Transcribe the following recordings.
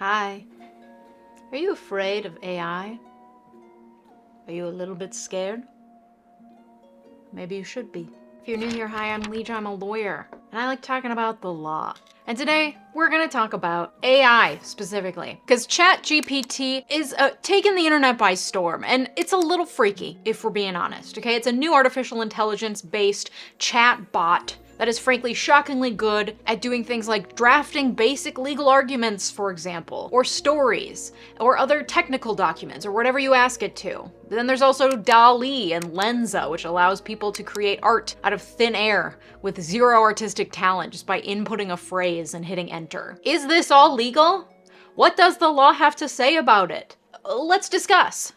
Hi. Are you afraid of AI? Are you a little bit scared? Maybe you should be. If you're new here, hi, I'm Leeja, I'm a lawyer, and I like talking about the law. And today, we're gonna talk about AI specifically, because ChatGPT is taking the internet by storm, and it's a little freaky, if we're being honest, okay? It's a new artificial intelligence-based chat bot that is frankly shockingly good at doing things like drafting basic legal arguments, for example, or stories, or other technical documents, or whatever you ask it to. Then there's also dall-e and 𝗦𝗫𝗏, which allows people to create art out of thin air with zero artistic talent just by inputting a phrase and hitting enter. Is this all legal? What does the law have to say about it? Let's discuss.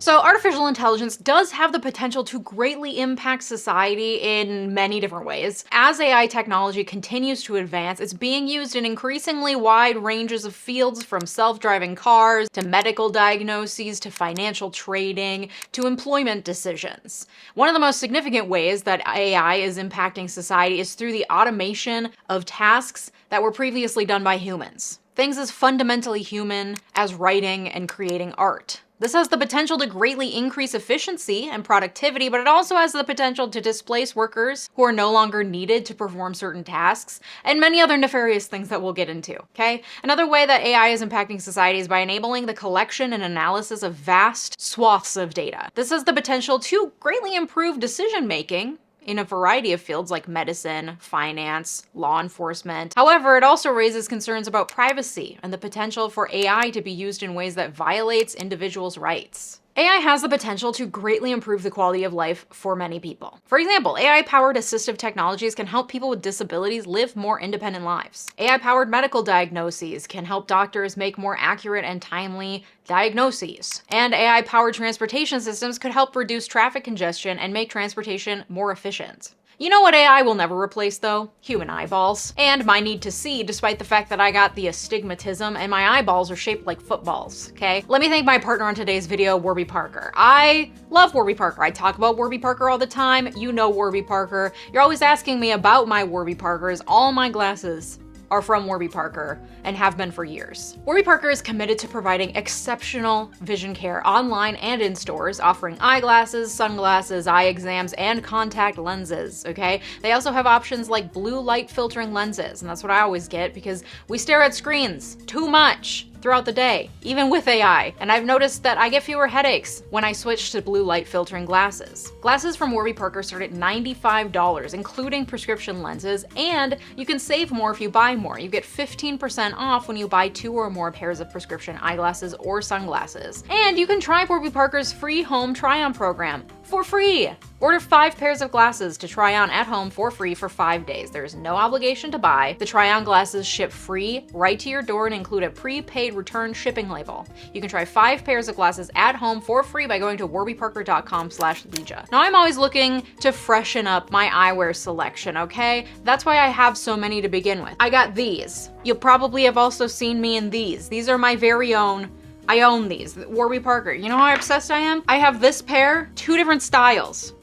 So artificial intelligence does have the potential to greatly impact society in many different ways. As AI technology continues to advance, it's being used in increasingly wide ranges of fields, from self-driving cars, to medical diagnoses, to financial trading, to employment decisions. One of the most significant ways that AI is impacting society is through the automation of tasks that were previously done by humans. Things as fundamentally human as writing and creating art. This has the potential to greatly increase efficiency and productivity, but it also has the potential to displace workers who are no longer needed to perform certain tasks, and many other nefarious things that we'll get into, okay? Another way that AI is impacting society is by enabling the collection and analysis of vast swaths of data. This has the potential to greatly improve decision-making in a variety of fields like medicine, finance, law enforcement. However, it also raises concerns about privacy and the potential for AI to be used in ways that violates individuals' rights. AI has the potential to greatly improve the quality of life for many people. For example, AI-powered assistive technologies can help people with disabilities live more independent lives. AI-powered medical diagnoses can help doctors make more accurate and timely diagnoses. And AI-powered transportation systems could help reduce traffic congestion and make transportation more efficient. You know what AI will never replace though? Human eyeballs. And my need to see, despite the fact that I got the astigmatism and my eyeballs are shaped like footballs, okay? Let me thank my partner on today's video, 𝗪𝗑𝗥𝗓𝗏. I love 𝗪𝗪𝗏𝗏. I talk about 𝗪𝗪𝗏𝗏 all the time. You know 𝗪𝗪𝗏𝗏. You're always asking me about my 𝗪𝗪𝗏𝗏s. All my glasses are from 𝗪𝗪𝗏𝗏 and have been for years. 𝗪𝗪𝗏𝗏 is committed to providing exceptional vision care online and in stores, offering eyeglasses, sunglasses, eye exams, and contact lenses, okay? They also have options like blue light filtering lenses, and that's what I always get because we stare at screens too much throughout the day, even with AI. And I've noticed that I get fewer headaches when I switch to blue light filtering glasses. Glasses from 𝗪𝗪𝗏𝗏 start at $95, including prescription lenses, and you can save more if you buy more. You get 15% off when you buy 2 or more pairs of prescription eyeglasses or sunglasses. And you can try 𝗪𝗪𝗏𝗏's free home try-on program for free. Order 5 pairs of glasses to try on at home for free for 5 days. There is no obligation to buy. The try-on glasses ship free right to your door and include a prepaid return shipping label. You can try 5 pairs of glasses at home for free by going to 𝗪𝗪𝗏𝗏𝗏.com/Leeja. Now, I'm always looking to freshen up my eyewear selection, okay? That's why I have so many to begin with. I got these. You probably have also seen me in these. These are my very own. I own these, 𝗪𝗪𝗏𝗏𝗏. You know how obsessed I am? I have this pair, 2 different styles.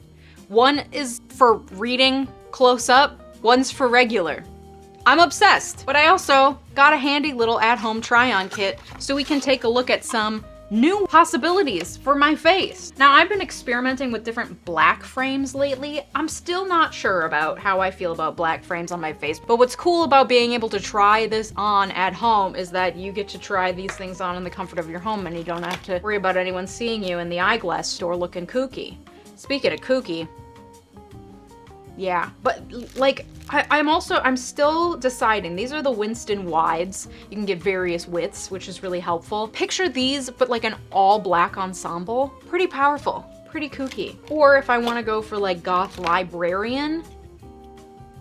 One is for reading close up, one's for regular. I'm obsessed. But I also got a handy little at-home try-on kit so we can take a look at some new possibilities for my face. Now, I've been experimenting with different black frames lately. I'm still not sure about how I feel about black frames on my face, but what's cool about being able to try this on at home is that you get to try these things on in the comfort of your home and you don't have to worry about anyone seeing you in the eyeglass store looking kooky. Speaking of kooky, yeah, but like, I'm still deciding. These are the Winston wides. You can get various widths, which is really helpful. Picture these, but like an all black ensemble. Pretty powerful, pretty kooky. Or if I wanna go for like goth librarian,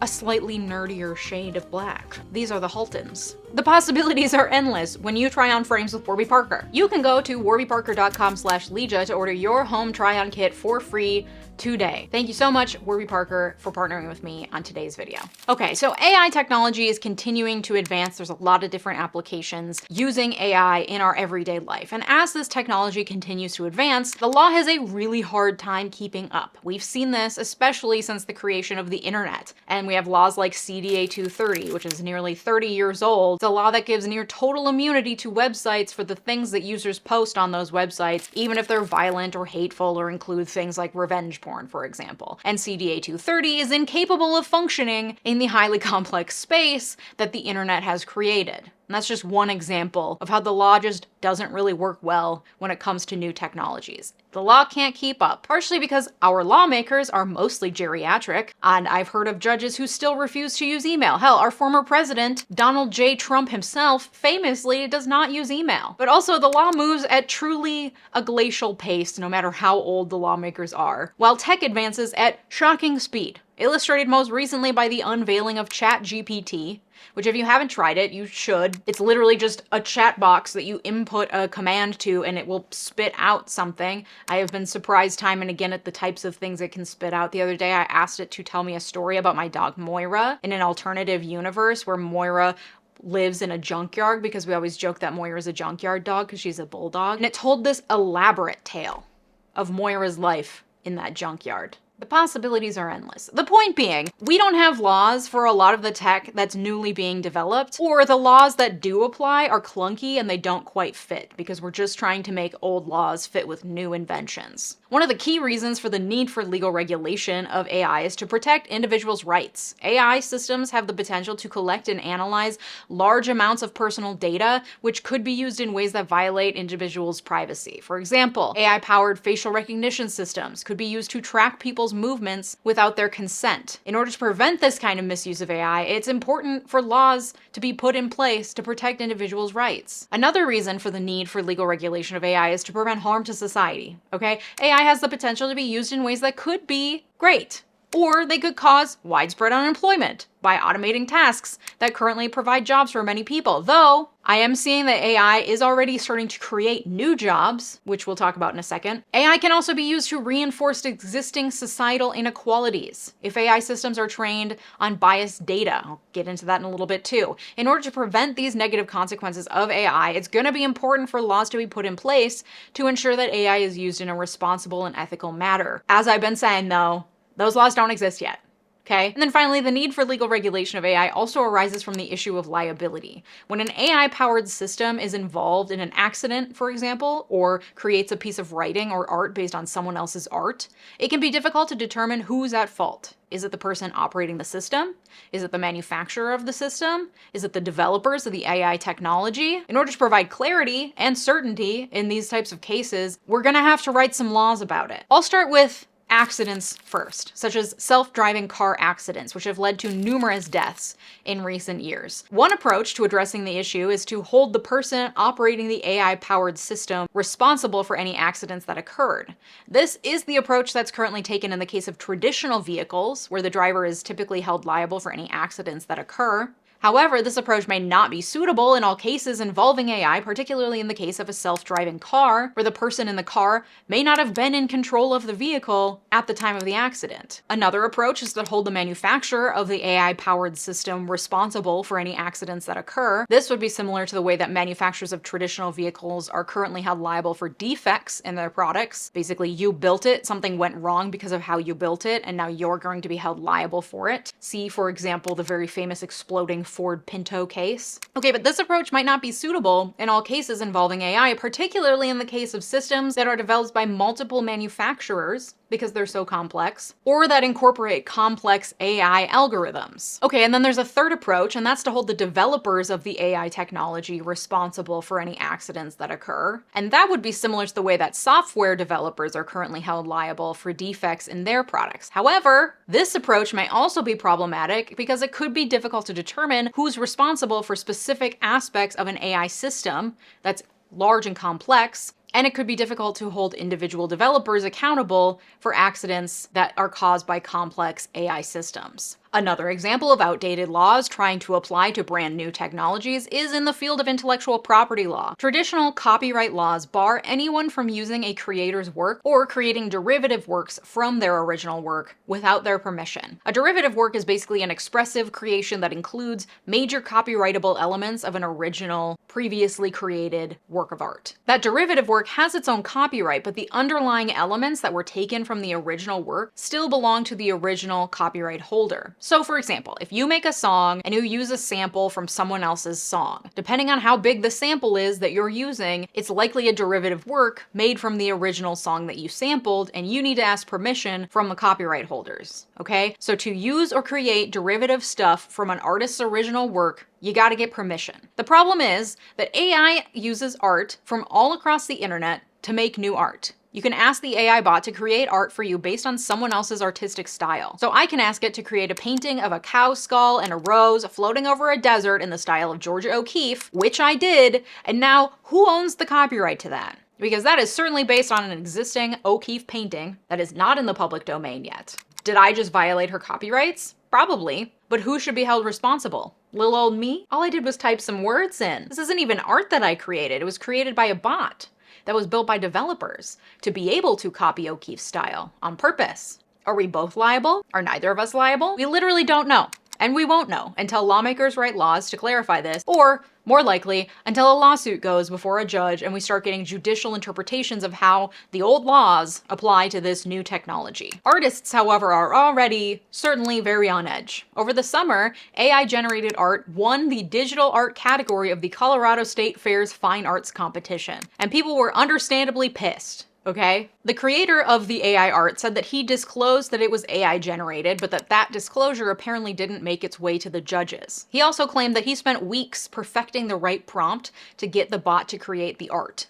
a slightly nerdier shade of black. These are the 𝗲𝗏𝗏𝗏𝗏s. The possibilities are endless when you try on frames with Warby Parker. You can go to warbyparker.com/Leeja to order your home try-on kit for free today. Thank you so much, Warby Parker, for partnering with me on today's video. Okay, so AI technology is continuing to advance. There's a lot of different applications using AI in our everyday life. And as this technology continues to advance, the law has a really hard time keeping up. We've seen this especially since the creation of the internet. And we have laws like CDA 230, which is nearly 30 years old. It's a law that gives near total immunity to websites for the things that users post on those websites, even if they're violent or hateful or include things like revenge porn, for example. And CDA 230 is incapable of functioning in the highly complex space that the internet has created. And that's just one example of how the law just doesn't really work well when it comes to new technologies. The law can't keep up, partially because our lawmakers are mostly geriatric, and I've heard of judges who still refuse to use email. Hell, our former president, Donald J. Trump himself, famously does not use email. But also, the law moves at truly a glacial pace, no matter how old the lawmakers are, while tech advances at shocking speed, illustrated most recently by the unveiling of ChatGPT, which if you haven't tried it, you should. It's literally just a chat box that you input a command to and it will spit out something. I have been surprised time and again at the types of things it can spit out. The other day I asked it to tell me a story about my dog Moira in an alternative universe where Moira lives in a junkyard, because we always joke that Moira is a junkyard dog because she's a bulldog. And it told this elaborate tale of Moira's life in that junkyard. The possibilities are endless. The point being, we don't have laws for a lot of the tech that's newly being developed, or the laws that do apply are clunky and they don't quite fit because we're just trying to make old laws fit with new inventions. One of the key reasons for the need for legal regulation of AI is to protect individuals' rights. AI systems have the potential to collect and analyze large amounts of personal data, which could be used in ways that violate individuals' privacy. For example, AI-powered facial recognition systems could be used to track people's movements without their consent. In order to prevent this kind of misuse of AI, it's important for laws to be put in place to protect individuals' rights. Another reason for the need for legal regulation of AI is to prevent harm to society, okay? AI has the potential to be used in ways that could be great, or they could cause widespread unemployment by automating tasks that currently provide jobs for many people. Though, I am seeing that AI is already starting to create new jobs, which we'll talk about in a second. AI can also be used to reinforce existing societal inequalities. If AI systems are trained on biased data, I'll get into that in a little bit too. In order to prevent these negative consequences of AI, it's going to be important for laws to be put in place to ensure that AI is used in a responsible and ethical manner. As I've been saying though, those laws don't exist yet. Okay? And then finally, the need for legal regulation of AI also arises from the issue of liability. When an AI-powered system is involved in an accident, for example, or creates a piece of writing or art based on someone else's art, it can be difficult to determine who's at fault. Is it the person operating the system? Is it the manufacturer of the system? Is it the developers of the AI technology? In order to provide clarity and certainty in these types of cases, we're gonna have to write some laws about it. I'll start with accidents first, such as self-driving car accidents, which have led to numerous deaths in recent years. One approach to addressing the issue is to hold the person operating the AI-powered system responsible for any accidents that occurred. This is the approach that's currently taken in the case of traditional vehicles, where the driver is typically held liable for any accidents that occur. However, this approach may not be suitable in all cases involving AI, particularly in the case of a self-driving car, where the person in the car may not have been in control of the vehicle at the time of the accident. Another approach is to hold the manufacturer of the AI-powered system responsible for any accidents that occur. This would be similar to the way that manufacturers of traditional vehicles are currently held liable for defects in their products. Basically, you built it, something went wrong because of how you built it, and now you're going to be held liable for it. See, for example, the very famous exploding Ford Pinto case. Okay, but this approach might not be suitable in all cases involving AI, particularly in the case of systems that are developed by multiple manufacturers because they're so complex, or that incorporate complex AI algorithms. Okay, and then there's a third approach, and that's to hold the developers of the AI technology responsible for any accidents that occur. And that would be similar to the way that software developers are currently held liable for defects in their products. However, this approach may also be problematic because it could be difficult to determine who's responsible for specific aspects of an AI system that's large and complex, and it could be difficult to hold individual developers accountable for accidents that are caused by complex AI systems. Another example of outdated laws trying to apply to brand new technologies is in the field of intellectual property law. Traditional copyright laws bar anyone from using a creator's work or creating derivative works from their original work without their permission. A derivative work is basically an expressive creation that includes major copyrightable elements of an original, previously created work of art. That derivative work has its own copyright, but the underlying elements that were taken from the original work still belong to the original copyright holder. So for example, if you make a song and you use a sample from someone else's song, depending on how big the sample is that you're using, it's likely a derivative work made from the original song that you sampled, and you need to ask permission from the copyright holders, okay? So to use or create derivative stuff from an artist's original work, you gotta get permission. The problem is that AI uses art from all across the internet to make new art. You can ask the AI bot to create art for you based on someone else's artistic style. So I can ask it to create a painting of a cow skull and a rose floating over a desert in the style of Georgia O'Keeffe, which I did, and now who owns the copyright to that? Because that is certainly based on an existing O'Keeffe painting that is not in the public domain yet. Did I just violate her copyrights? Probably. But who should be held responsible? Lil old me? All I did was type some words in. This isn't even art that I created. It was created by a bot that was built by developers to be able to copy O'Keeffe's style on purpose. Are we both liable? Are neither of us liable? We literally don't know. And we won't know until lawmakers write laws to clarify this, or more likely, until a lawsuit goes before a judge and we start getting judicial interpretations of how the old laws apply to this new technology. Artists, however, are already certainly very on edge. Over the summer, AI-generated art won the digital art category of the Colorado State Fair's Fine Arts competition, and people were understandably pissed. Okay? The creator of the AI art said that he disclosed that it was AI generated, but that disclosure apparently didn't make its way to the judges. He also claimed that he spent weeks perfecting the right prompt to get the bot to create the art.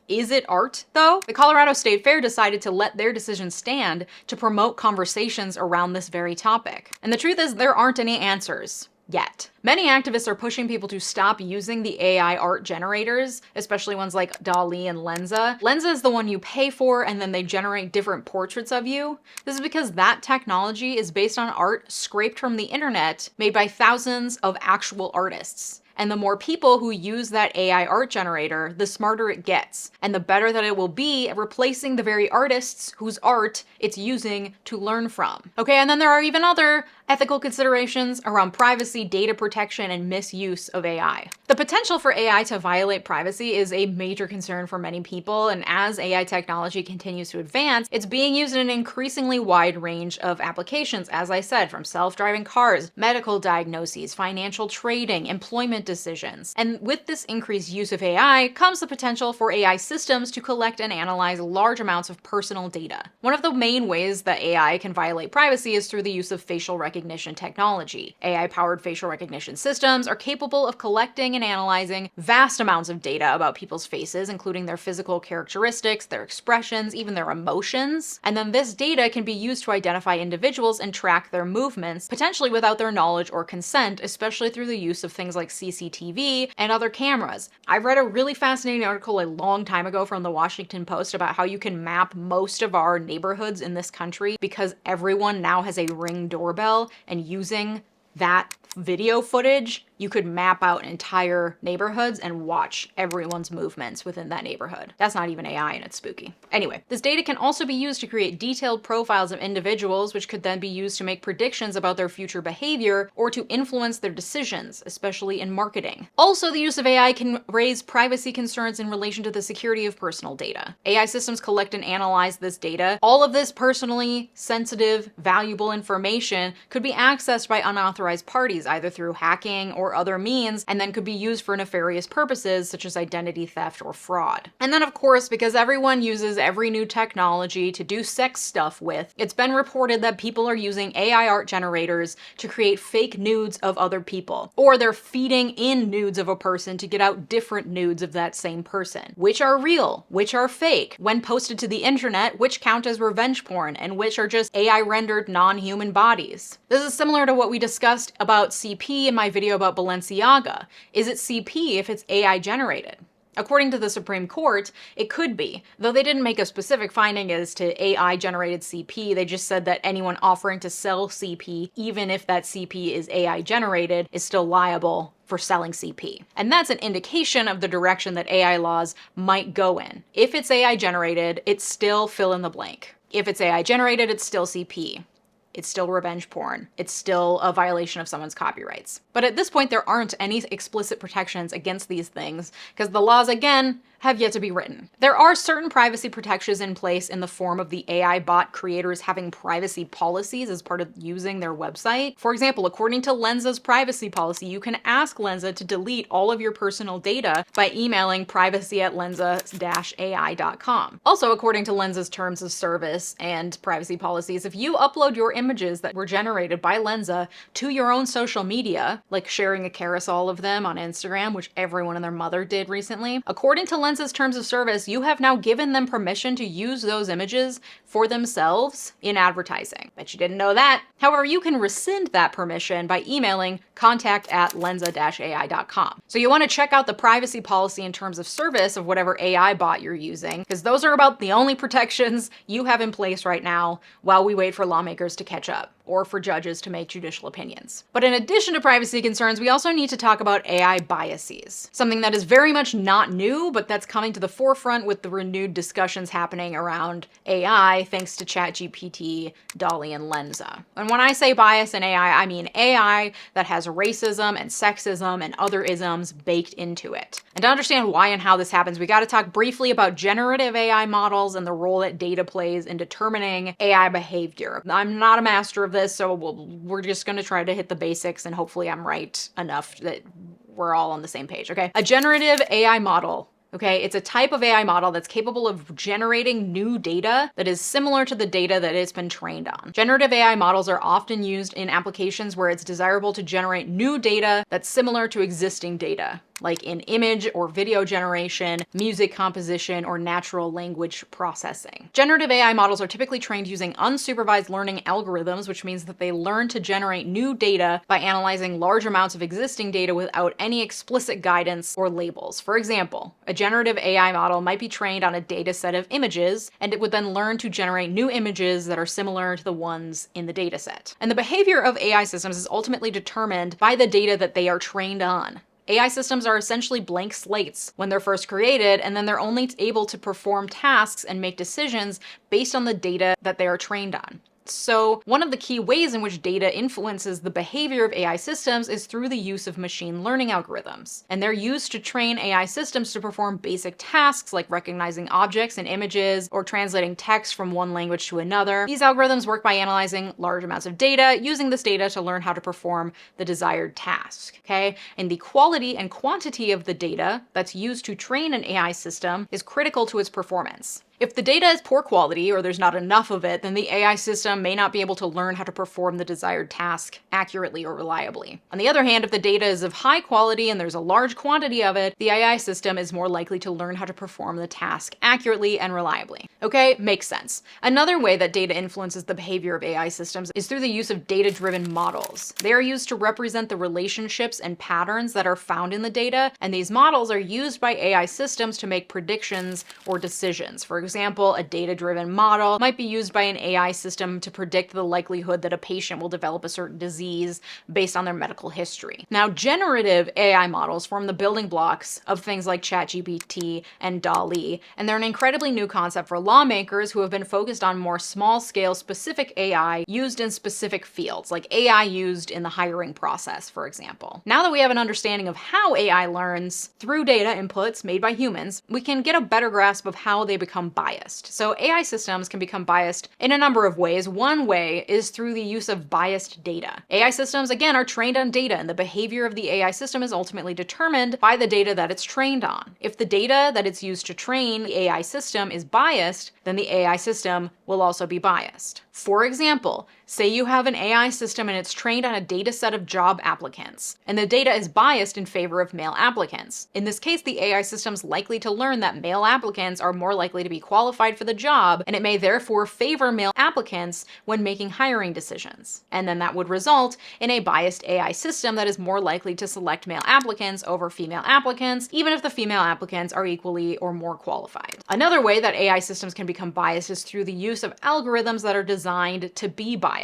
Is it art, though? The Colorado State Fair decided to let their decision stand to promote conversations around this very topic. And the truth is, there aren't any answers. Yet. Many activists are pushing people to stop using the AI art generators, especially ones like dall-e and 𝗦𝗬𝗓. 𝗦𝗬𝗓 is the one you pay for and then they generate different portraits of you. This is because that technology is based on art scraped from the internet made by thousands of actual artists. And the more people who use that AI art generator, the smarter it gets, and the better that it will be at replacing the very artists whose art it's using to learn from. Okay, and then there are even other ethical considerations around privacy, data protection, and misuse of AI. The potential for AI to violate privacy is a major concern for many people, and as AI technology continues to advance, it's being used in an increasingly wide range of applications, as I said, from self-driving cars, medical diagnoses, financial trading, employment decisions. And with this increased use of AI comes the potential for AI systems to collect and analyze large amounts of personal data. One of the main ways that AI can violate privacy is through the use of facial recognition technology. AI-powered facial recognition systems are capable of collecting and analyzing vast amounts of data about people's faces, including their physical characteristics, their expressions, even their emotions. And then this data can be used to identify individuals and track their movements, potentially without their knowledge or consent, especially through the use of things like CCTV and other cameras. I read a really fascinating article a long time ago from the Washington Post about how you can map most of our neighborhoods in this country because everyone now has a Ring doorbell, and using that video footage, you could map out entire neighborhoods and watch everyone's movements within that neighborhood. That's not even AI and it's spooky. Anyway, this data can also be used to create detailed profiles of individuals, which could then be used to make predictions about their future behavior or to influence their decisions, especially in marketing. Also, the use of AI can raise privacy concerns in relation to the security of personal data. AI systems collect and analyze this data. All of this personally sensitive, valuable information could be accessed by unauthorized parties, either through hacking or other means, and then could be used for nefarious purposes such as identity theft or fraud. And then of course, because everyone uses every new technology to do sex stuff with, it's been reported that people are using AI art generators to create fake nudes of other people, or they're feeding in nudes of a person to get out different nudes of that same person. Which are real, which are fake, when posted to the internet, which count as revenge porn, and which are just AI rendered non-human bodies. This is similar to what we discussed about CP in my video about 𝗦𝗨𝗣𝗥𝗓𝗖𝗧. Is it CP if it's AI generated? According to the Supreme Court, it could be, though they didn't make a specific finding as to AI-generated CP. They just said that anyone offering to sell CP, even if that CP is AI-generated, is still liable for selling CP. And that's an indication of the direction that AI laws might go in. If it's AI-generated, it's still fill in the blank. If it's AI-generated, it's still CP. It's still revenge porn. It's still a violation of someone's copyrights. But at this point, there aren't any explicit protections against these things, because the laws, again, have yet to be written. There are certain privacy protections in place in the form of the AI bot creators having privacy policies as part of using their website. For example, according to Lenza's privacy policy, you can ask Lenza to delete all of your personal data by emailing privacy@lenza-ai.com. Also, according to Lenza's terms of service and privacy policies, if you upload your images that were generated by Lenza to your own social media, like sharing a carousel of them on Instagram, which everyone and their mother did recently, according to Lenza's terms of service, you have now given them permission to use those images for themselves in advertising. Bet you didn't know that. However, you can rescind that permission by emailing contact@lenza-ai.com. So you want to check out the privacy policy and terms of service of whatever AI bot you're using, because those are about the only protections you have in place right now while we wait for lawmakers to catch up, or for judges to make judicial opinions. But in addition to privacy concerns, we also need to talk about AI biases, something that is very much not new, but that's coming to the forefront with the renewed discussions happening around AI thanks to ChatGPT, dall-e, and Lenza. And when I say bias in AI, I mean AI that has racism and sexism and other isms baked into it. And to understand why and how this happens, we gotta talk briefly about generative AI models and the role that data plays in determining AI behavior. I'm not a master of this, so we're just gonna try to hit the basics, and hopefully I'm right enough that we're all on the same page, okay? A generative AI model. Okay, it's a type of AI model that's capable of generating new data that is similar to the data that it's been trained on. Generative AI models are often used in applications where it's desirable to generate new data that's similar to existing data, like in image or video generation, music composition, or natural language processing. Generative AI models are typically trained using unsupervised learning algorithms, which means that they learn to generate new data by analyzing large amounts of existing data without any explicit guidance or labels. For example, a generative AI model might be trained on a data set of images, and it would then learn to generate new images that are similar to the ones in the data set. And the behavior of AI systems is ultimately determined by the data that they are trained on. AI systems are essentially blank slates when they're first created, and then they're only able to perform tasks and make decisions based on the data that they are trained on. So one of the key ways in which data influences the behavior of AI systems is through the use of machine learning algorithms. And they're used to train AI systems to perform basic tasks like recognizing objects and images or translating text from one language to another. These algorithms work by analyzing large amounts of data, using this data to learn how to perform the desired task, okay? And the quality and quantity of the data that's used to train an AI system is critical to its performance. If the data is poor quality or there's not enough of it, then the AI system may not be able to learn how to perform the desired task accurately or reliably. On the other hand, if the data is of high quality and there's a large quantity of it, the AI system is more likely to learn how to perform the task accurately and reliably. Okay, makes sense. Another way that data influences the behavior of AI systems is through the use of data-driven models. They are used to represent the relationships and patterns that are found in the data, and these models are used by AI systems to make predictions or decisions. For example, a data-driven model might be used by an AI system to predict the likelihood that a patient will develop a certain disease based on their medical history. Now, generative AI models form the building blocks of things like ChatGPT and dall-e, and they're an incredibly new concept for lawmakers who have been focused on more small-scale specific AI used in specific fields, like AI used in the hiring process, for example. Now that we have an understanding of how AI learns through data inputs made by humans, we can get a better grasp of how they become biased. So AI systems can become biased in a number of ways. One way is through the use of biased data. AI systems, again, are trained on data, and the behavior of the AI system is ultimately determined by the data that it's trained on. If the data that it's used to train the AI system is biased, then the AI system will also be biased. For example, Say you have an AI system and it's trained on a data set of job applicants, and the data is biased in favor of male applicants. In this case, the AI system's likely to learn that male applicants are more likely to be qualified for the job, and it may therefore favor male applicants when making hiring decisions. And then that would result in a biased AI system that is more likely to select male applicants over female applicants, even if the female applicants are equally or more qualified. Another way that AI systems can become biased is through the use of algorithms that are designed to be biased.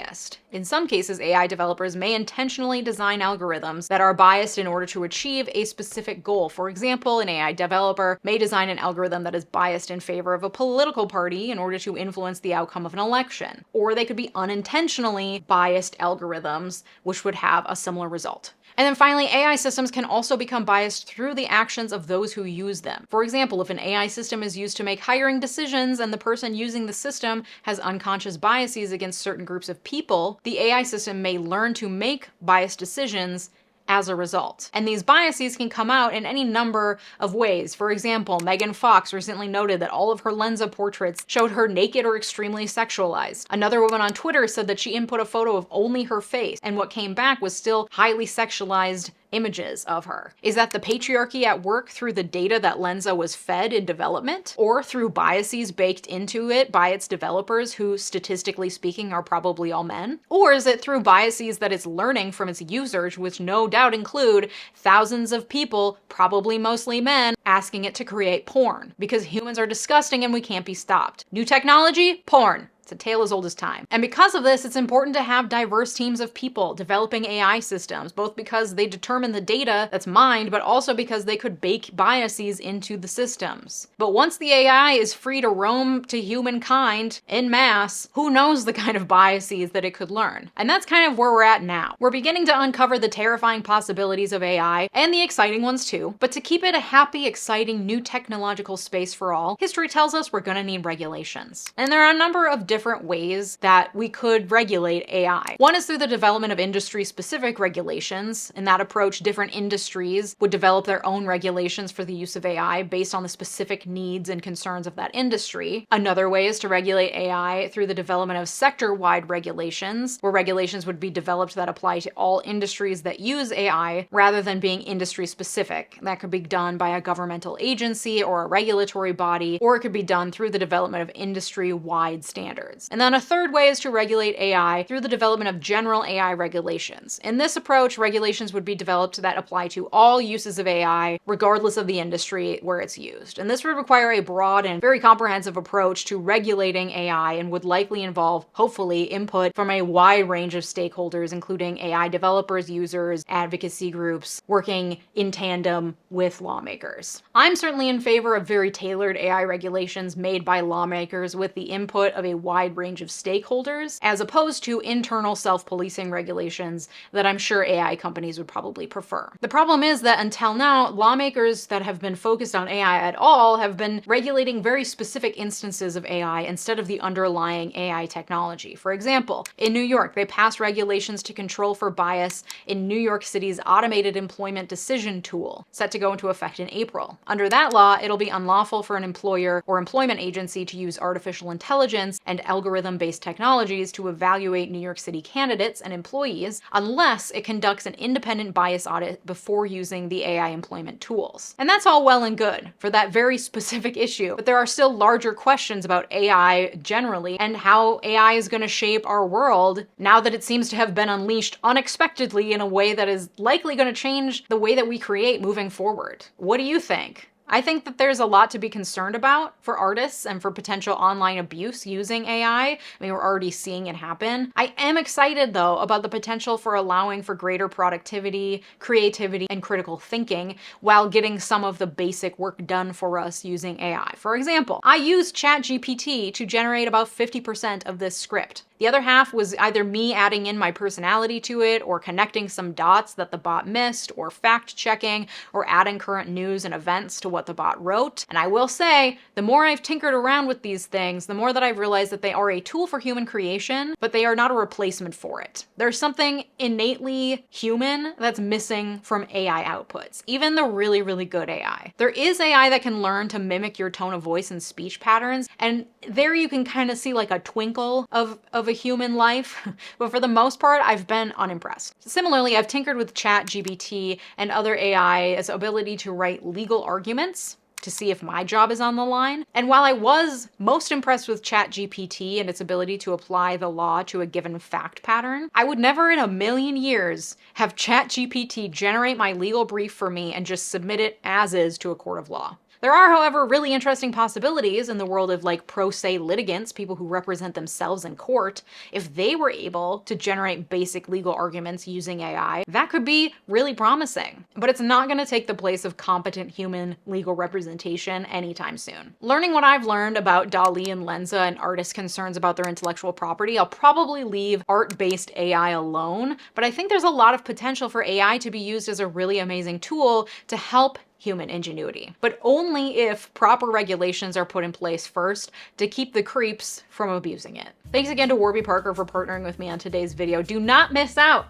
In some cases, AI developers may intentionally design algorithms that are biased in order to achieve a specific goal. For example, an AI developer may design an algorithm that is biased in favor of a political party in order to influence the outcome of an election. Or they could be unintentionally biased algorithms, which would have a similar result. And then finally, AI systems can also become biased through the actions of those who use them. For example, if an AI system is used to make hiring decisions and the person using the system has unconscious biases against certain groups of people, the AI system may learn to make biased decisions as a result. And these biases can come out in any number of ways. For example, Megan Fox recently noted that all of her Lensa portraits showed her naked or extremely sexualized. Another woman on Twitter said that she input a photo of only her face, and what came back was still highly sexualized images of her. Is that the patriarchy at work through the data that Lensa was fed in development, or through biases baked into it by its developers who, statistically speaking, are probably all men? Or is it through biases that it's learning from its users, which no doubt include thousands of people, probably mostly men, asking it to create porn? Because humans are disgusting and we can't be stopped. New technology? Porn. It's a tale as old as time. And because of this, it's important to have diverse teams of people developing AI systems, both because they determine the data that's mined, but also because they could bake biases into the systems. But once the AI is free to roam to humankind en masse, who knows the kind of biases that it could learn? And that's kind of where we're at now. We're beginning to uncover the terrifying possibilities of AI, and the exciting ones too. But to keep it a happy, exciting, new technological space for all, history tells us we're gonna need regulations. And there are a number of different ways that we could regulate AI. One is through the development of industry-specific regulations. In that approach, different industries would develop their own regulations for the use of AI based on the specific needs and concerns of that industry. Another way is to regulate AI through the development of sector-wide regulations, where regulations would be developed that apply to all industries that use AI rather than being industry-specific. That could be done by a governmental agency or a regulatory body, or it could be done through the development of industry-wide standards. And then a third way is to regulate AI through the development of general AI regulations. In this approach, regulations would be developed that apply to all uses of AI, regardless of the industry where it's used. And this would require a broad and very comprehensive approach to regulating AI and would likely involve, hopefully, input from a wide range of stakeholders, including AI developers, users, advocacy groups, working in tandem with lawmakers. I'm certainly in favor of very tailored AI regulations made by lawmakers with the input of a wide range of stakeholders, as opposed to internal self-policing regulations that I'm sure AI companies would probably prefer. The problem is that until now, lawmakers that have been focused on AI at all have been regulating very specific instances of AI instead of the underlying AI technology. For example, in New York, they passed regulations to control for bias in New York City's automated employment decision tool, set to go into effect in April. Under that law, it'll be unlawful for an employer or employment agency to use artificial intelligence and algorithm-based technologies to evaluate New York City candidates and employees unless it conducts an independent bias audit before using the AI employment tools. And that's all well and good for that very specific issue, but there are still larger questions about AI generally and how AI is going to shape our world now that it seems to have been unleashed unexpectedly in a way that is likely going to change the way that we create moving forward. What do you think? I think that there's a lot to be concerned about for artists and for potential online abuse using AI. I mean, we're already seeing it happen. I am excited, though, about the potential for allowing for greater productivity, creativity, and critical thinking while getting some of the basic work done for us using AI. For example, I used ChatGPT to generate about 50% of this script. The other half was either me adding in my personality to it, or connecting some dots that the bot missed, or fact-checking, or adding current news and events to what the bot wrote. And I will say, the more I've tinkered around with these things, the more that I've realized that they are a tool for human creation, but they are not a replacement for it. There's something innately human that's missing from AI outputs, even the really, really good AI. There is AI that can learn to mimic your tone of voice and speech patterns, and there you can kind of see like a twinkle of of a human life, but for the most part, I've been unimpressed. Similarly, I've tinkered with ChatGPT and other AI's ability to write legal arguments to see if my job is on the line. And while I was most impressed with ChatGPT and its ability to apply the law to a given fact pattern, I would never in a million years have ChatGPT generate my legal brief for me and just submit it as is to a court of law. There are, however, really interesting possibilities in the world of like pro se litigants, people who represent themselves in court. If they were able to generate basic legal arguments using AI, that could be really promising. But it's not going to take the place of competent human legal representation anytime soon. Learning what I've learned about dall-e and 𝗦𝗫𝗓𝗂 and artists' concerns about their intellectual property, I'll probably leave art-based AI alone, but I think there's a lot of potential for AI to be used as a really amazing tool to help human ingenuity, but only if proper regulations are put in place first to keep the creeps from abusing it. Thanks again to Warby Parker for partnering with me on today's video. Do not miss out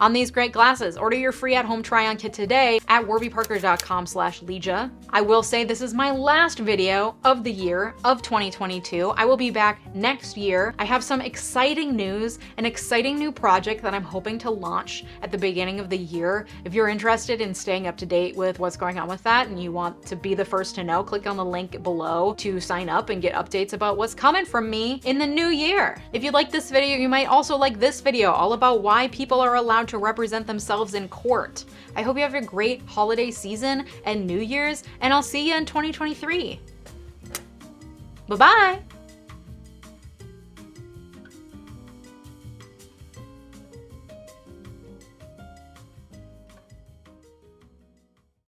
on these great glasses. Order your free at-home try-on kit today at warbyparker.com/Leeja. I will say this is my last video of the year of 2022. I will be back next year. I have some exciting news, an exciting new project that I'm hoping to launch at the beginning of the year. If you're interested in staying up to date with what's going on with that and you want to be the first to know, click on the link below to sign up and get updates about what's coming from me in the new year. If you like this video, you might also like this video all about why people are allowed to represent themselves in court. I hope you have a great holiday season and New Year's, and I'll see you in 2023. Bye-bye.